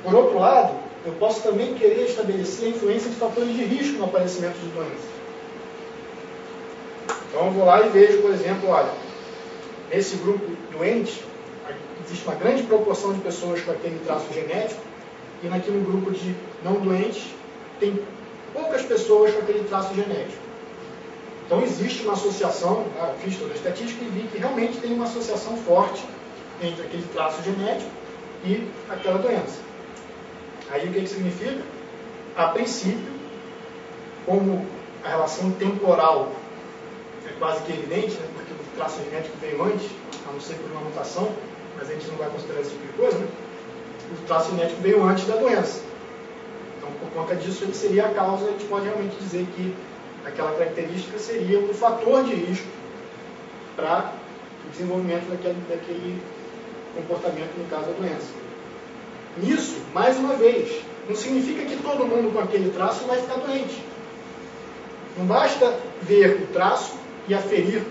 Por outro lado, eu posso também querer estabelecer a influência de fatores de risco no aparecimento de doenças. Então eu vou lá e vejo, por exemplo, olha, nesse grupo doente, existe uma grande proporção de pessoas com aquele traço genético, e naquele grupo de não doentes, tem poucas pessoas com aquele traço genético. Então existe uma associação, eu fiz toda a estatística e vi que realmente tem uma associação forte entre aquele traço genético e aquela doença. Aí o que significa? A princípio, como a relação temporal é quase que evidente, né, porque o traço genético veio antes, a não ser por uma mutação, mas a gente não vai considerar esse tipo de coisa, né? O traço genético veio antes da doença. Então, por conta disso, ele seria a causa, a gente pode realmente dizer que aquela característica seria um fator de risco para o desenvolvimento daquele comportamento, no caso da doença. Nisso, mais uma vez, não significa que todo mundo com aquele traço vai ficar doente. Não basta ver o traço e aferir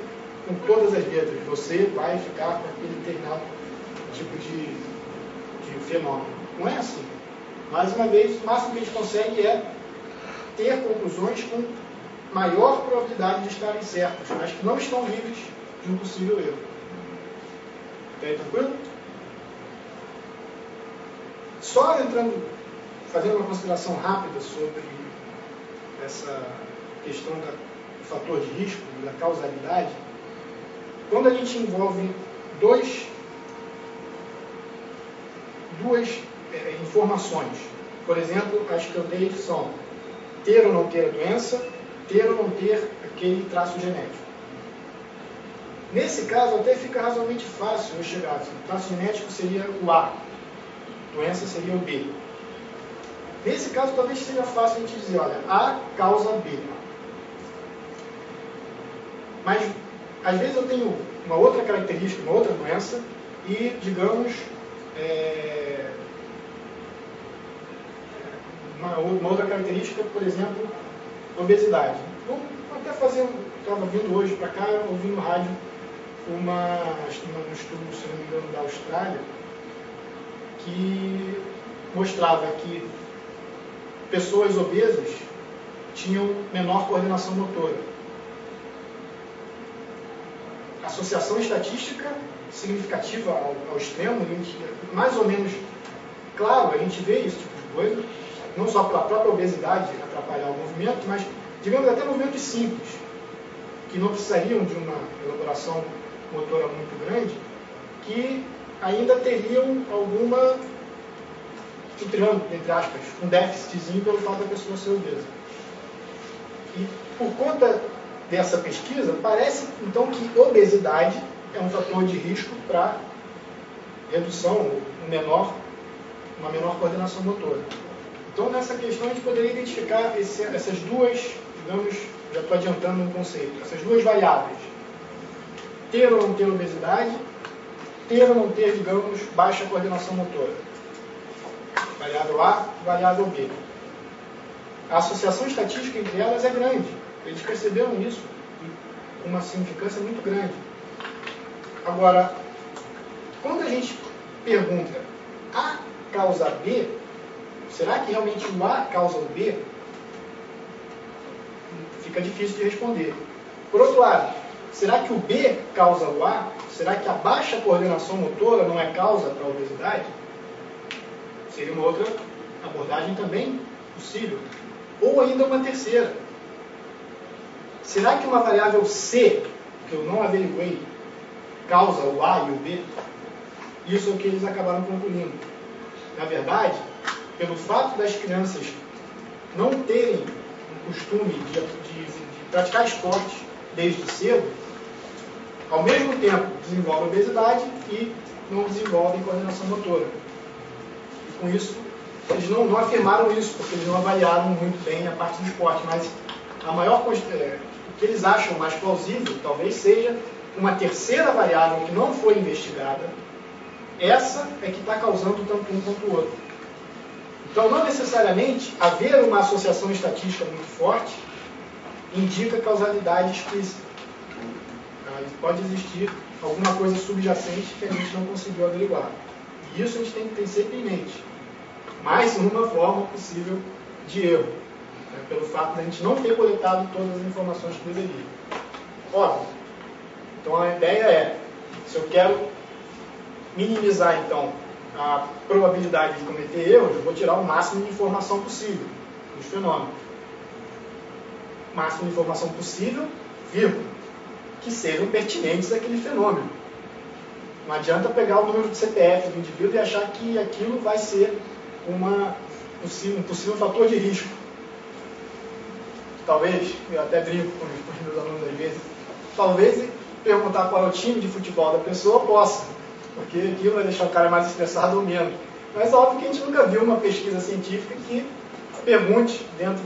com todas as letras. Você vai ficar com aquele determinado tipo de fenômeno. Não é assim. Mais uma vez, o máximo que a gente consegue é ter conclusões com maior probabilidade de estarem certas, mas que não estão livres de um possível erro. Ok, tranquilo? Só fazendo uma consideração rápida sobre essa questão do fator de risco, da causalidade, quando a gente envolve duas informações, por exemplo, as que eu dei são ter ou não ter a doença, ter ou não ter aquele traço genético. Nesse caso, até fica razoavelmente fácil eu chegar assim, o traço genético seria o A, doença seria o B. Nesse caso, talvez seja fácil a gente dizer, olha, A causa B. Mas, às vezes eu tenho uma outra característica, uma outra doença, e, digamos, uma outra característica, por exemplo, obesidade. Vamos até fazer, estava vindo hoje para cá, ouvi no rádio um estudo, se não me engano, da Austrália, que mostrava que pessoas obesas tinham menor coordenação motora. Associação estatística significativa ao extremo, mais ou menos claro, a gente vê esse tipo de coisa, não só pela própria obesidade atrapalhar o movimento, mas, digamos, até movimentos simples, que não precisariam de uma elaboração motora muito grande, que ainda teriam alguma, entre aspas, um déficitzinho pelo fato da pessoa ser obesa. E por conta dessa pesquisa, parece então que obesidade é um fator de risco para redução, uma menor coordenação motora. Então, nessa questão, a gente poderia identificar essas duas, digamos, já estou adiantando um conceito, essas duas variáveis. Ter ou não ter obesidade, ter ou não ter, digamos, baixa coordenação motora. Variável A, variável B. A associação estatística entre elas é grande. Eles perceberam isso com uma significância muito grande. Agora, quando a gente pergunta A causa B, será que realmente o A causa o B? Fica difícil de responder. Por outro lado, será que o B causa o A? Será que a baixa coordenação motora não é causa para a obesidade? Seria uma outra abordagem também possível. Ou ainda uma terceira. Será que uma variável C, que eu não averiguei, causa o A e o B? Isso é o que eles acabaram concluindo. Na verdade, pelo fato das crianças não terem o costume de praticar esporte desde cedo, ao mesmo tempo desenvolvem obesidade e não desenvolvem coordenação motora. E com isso, eles não afirmaram isso, porque eles não avaliaram muito bem a parte do esporte, mas o que eles acham mais plausível, talvez seja uma terceira variável que não foi investigada. Essa é que está causando tanto um quanto o outro. Então, não necessariamente haver uma associação estatística muito forte indica causalidade explícita. Pode existir alguma coisa subjacente que a gente não conseguiu averiguar. E isso a gente tem que ter sempre em mente. mais uma forma possível de erro, né, pelo fato de a gente não ter coletado todas as informações que deveria. Óbvio. Então a ideia é, se eu quero minimizar então a probabilidade de cometer erros, eu vou tirar o máximo de informação possível dos fenômenos. Máximo de informação possível, vírgula, que sejam pertinentes àquele fenômeno. Não adianta pegar o número de CPF do indivíduo e achar que aquilo vai ser um possível fator de risco. Talvez, eu até brinco com os meus alunos às vezes, talvez perguntar qual é o time de futebol da pessoa possa, porque aquilo vai deixar o cara mais estressado ou menos. Mas óbvio que a gente nunca viu uma pesquisa científica que pergunte, dentro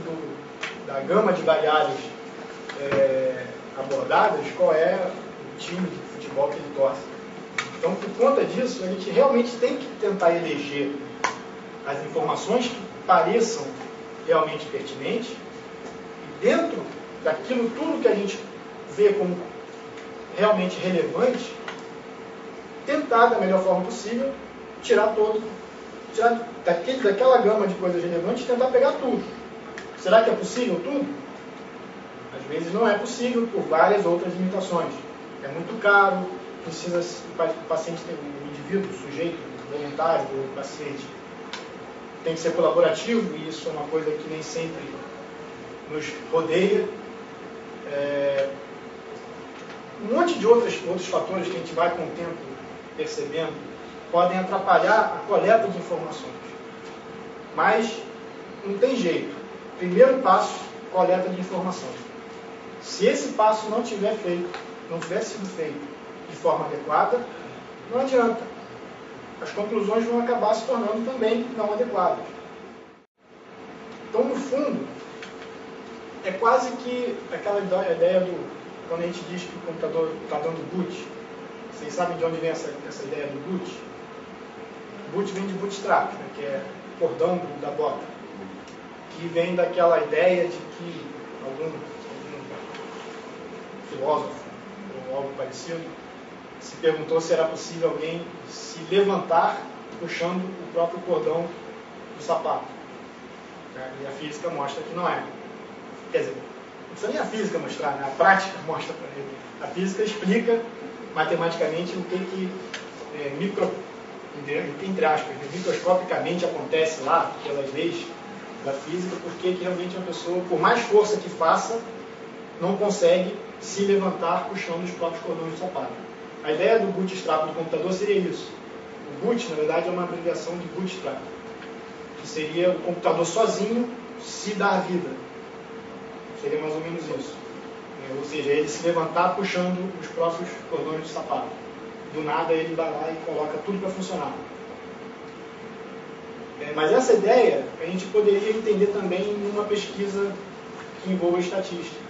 da gama de variáveis abordadas, qual é o time de futebol que ele torce. Então, por conta disso, a gente realmente tem que tentar eleger as informações que pareçam realmente pertinentes e dentro daquilo tudo que a gente vê como realmente relevante, tentar, da melhor forma possível, tirar daquela gama de coisas relevantes, tentar pegar tudo. Será que é possível tudo? Às vezes não é possível por várias outras limitações. É muito caro, precisa o paciente ter um indivíduo, sujeito, voluntário ou paciente. Tem que ser colaborativo, e isso é uma coisa que nem sempre nos rodeia. Um monte de outros fatores que a gente vai com o tempo percebendo podem atrapalhar a coleta de informações. Mas não tem jeito. Primeiro passo, coleta de informação. Se esse passo não tiver sido feito de forma adequada, não adianta. As conclusões vão acabar se tornando também não adequadas. Então, no fundo, é quase que aquela ideia quando a gente diz que o computador está dando boot. Vocês sabem de onde vem essa ideia do boot? Boot vem de bootstrap, né, que é cordão da bota, que vem daquela ideia de que algum filósofo ou algo parecido se perguntou se era possível alguém se levantar puxando o próprio cordão do sapato. E a física mostra que não é. Quer dizer, não precisa nem a física mostrar, né? A prática mostra para ele. A física explica matematicamente o que entre aspas, microscopicamente acontece lá, pelas leis da física, porque que realmente a pessoa, por mais força que faça, não consegue se levantar puxando os próprios cordões do sapato. A ideia do bootstrap do computador seria isso. O boot, na verdade, é uma abreviação de bootstrap, que seria o computador sozinho se dar vida. Seria mais ou menos isso. Ou seja, ele se levantar puxando os próprios cordões do sapato. Do nada ele vai lá e coloca tudo para funcionar. Mas essa ideia a gente poderia entender também em uma pesquisa que envolva estatística.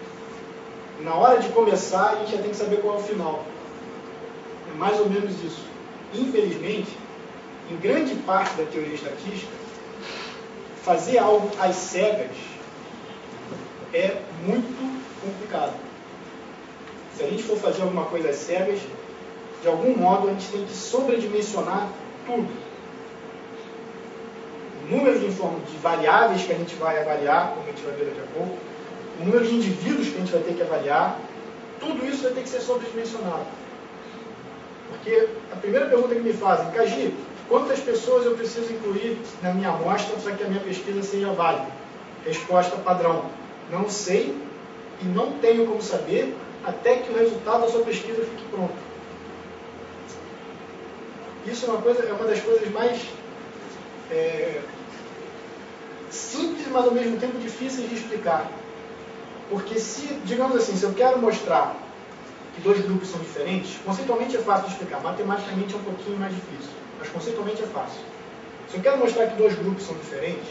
Na hora de começar, a gente já tem que saber qual é o final. É mais ou menos isso. Infelizmente, em grande parte da teoria estatística, fazer algo às cegas é muito complicado. Se a gente for fazer alguma coisa às cegas, de algum modo a gente tem que sobredimensionar tudo. O número de variáveis que a gente vai avaliar, como a gente vai ver daqui a pouco, o número de indivíduos que a gente vai ter que avaliar, tudo isso vai ter que ser sobredimensionado. Porque a primeira pergunta que me fazem, Kaji, quantas pessoas eu preciso incluir na minha amostra para que a minha pesquisa seja válida? Resposta padrão, não sei e não tenho como saber até que o resultado da sua pesquisa fique pronto. Isso é uma das coisas mais simples, mas ao mesmo tempo difíceis de explicar. Porque digamos assim, se eu quero mostrar que dois grupos são diferentes, conceitualmente é fácil de explicar, matematicamente é um pouquinho mais difícil, mas conceitualmente é fácil. Se eu quero mostrar que dois grupos são diferentes,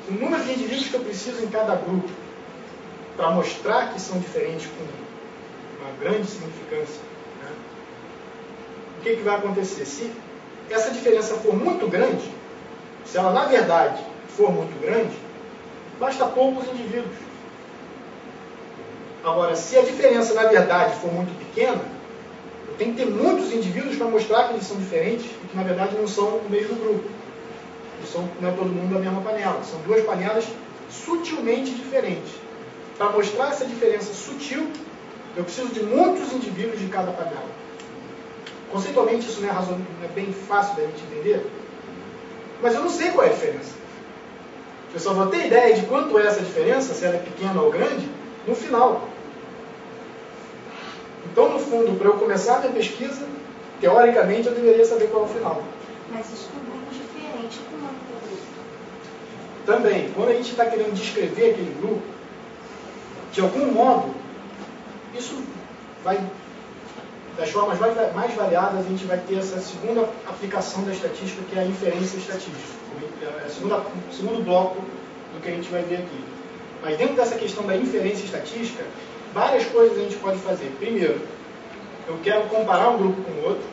o número de indivíduos que eu preciso em cada grupo para mostrar que são diferentes com uma grande significância, né? O que vai acontecer? Se essa diferença for muito grande, se ela na verdade for muito grande, basta poucos indivíduos. Agora, se a diferença na verdade for muito pequena, eu tenho que ter muitos indivíduos para mostrar que eles são diferentes e que na verdade não são o mesmo grupo. Não é todo mundo da mesma panela. São duas panelas sutilmente diferentes. Para mostrar essa diferença sutil, eu preciso de muitos indivíduos de cada panela. Conceitualmente, isso não é bem fácil da gente entender, mas eu não sei qual é a diferença. Eu só vou ter ideia de quanto é essa diferença, se ela é pequena ou grande, no final. Então, no fundo, para eu começar a minha pesquisa, teoricamente, eu deveria saber qual é o final. Mas isso com grupos diferentes, com o nome do grupo. Também, quando a gente está querendo descrever aquele grupo, de algum modo, isso vai, das formas mais variadas, a gente vai ter essa segunda aplicação da estatística, que é a inferência estatística. É o segundo bloco do que a gente vai ver aqui. Mas dentro dessa questão da inferência estatística, várias coisas a gente pode fazer. Primeiro, eu quero comparar um grupo com o outro,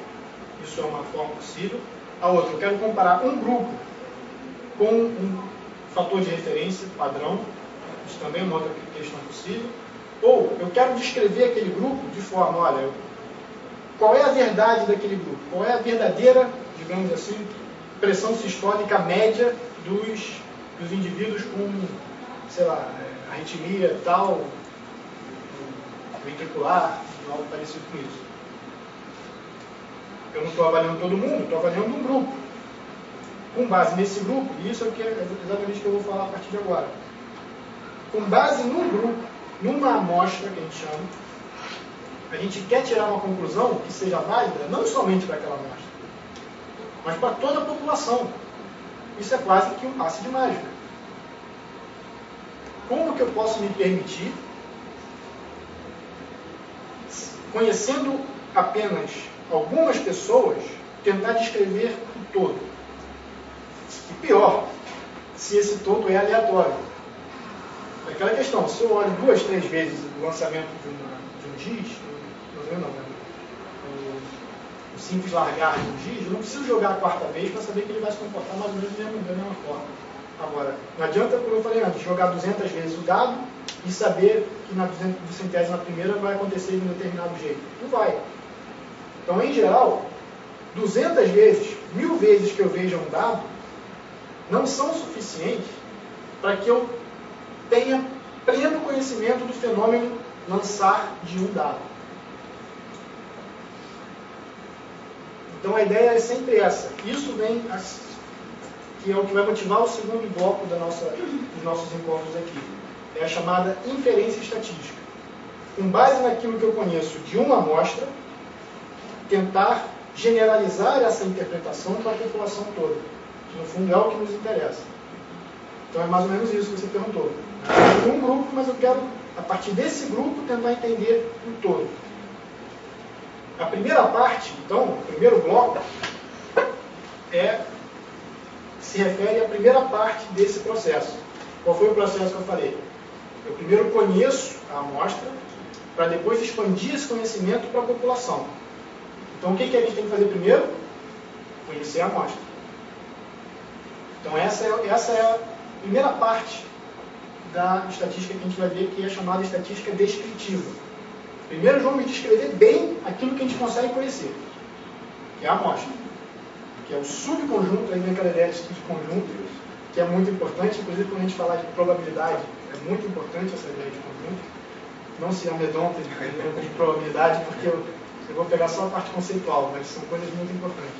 isso é uma forma possível. A outra, eu quero comparar um grupo com um fator de referência padrão, isso também é uma outra questão possível. Ou eu quero descrever aquele grupo de forma, olha, qual é a verdade daquele grupo? Qual é a verdadeira, digamos assim, pressão sistólica média dos indivíduos com, sei lá, arritmia tal, ventricular, algo parecido com isso. Eu não estou avaliando todo mundo, estou avaliando um grupo. Com base nesse grupo, e isso é exatamente o que eu vou falar a partir de agora. Com base num grupo, numa amostra que a gente chama, a gente quer tirar uma conclusão que seja válida não somente para aquela amostra, mas para toda a população. Isso é quase que um passe de mágica. Como que eu posso me permitir, conhecendo apenas algumas pessoas, tentar descrever o todo? E pior, se esse todo é aleatório. É aquela questão, se eu olho 2, 3 vezes o lançamento de um giz, o simples largar de um giz, eu não preciso jogar a quarta vez para saber que ele vai se comportar mais ou menos da mesma forma. Agora, não adianta, como eu falei antes, jogar 200 vezes o dado e saber que na 200ª vai acontecer de um determinado jeito. Não vai. Então, em geral, 200 vezes, 1000 vezes que eu veja um dado, não são suficientes para que eu tenha pleno conhecimento do fenômeno lançar de um dado. Então a ideia é sempre essa. Isso vem, que é o que vai motivar o segundo bloco dos nossos encontros aqui. É a chamada inferência estatística. Com base naquilo que eu conheço de uma amostra, tentar generalizar essa interpretação para a população toda. Que no fundo é o que nos interessa. Então é mais ou menos isso que você perguntou. Eu tenho um grupo, mas eu quero, a partir desse grupo, tentar entender o todo. A primeira parte, então, o primeiro bloco, se refere à primeira parte desse processo. Qual foi o processo que eu falei? Eu primeiro conheço a amostra, para depois expandir esse conhecimento para a população. Então, o que a gente tem que fazer primeiro? Conhecer a amostra. Então, essa é a primeira parte da estatística que a gente vai ver, que é chamada estatística descritiva. Primeiro vamos descrever bem aquilo que a gente consegue conhecer, que é a amostra, que é o subconjunto, aí vem aquela ideia de subconjunto, que é muito importante, inclusive quando a gente falar de probabilidade, é muito importante essa ideia de conjunto. Não se amedrontem de probabilidade, porque eu vou pegar só a parte conceitual, mas são coisas muito importantes.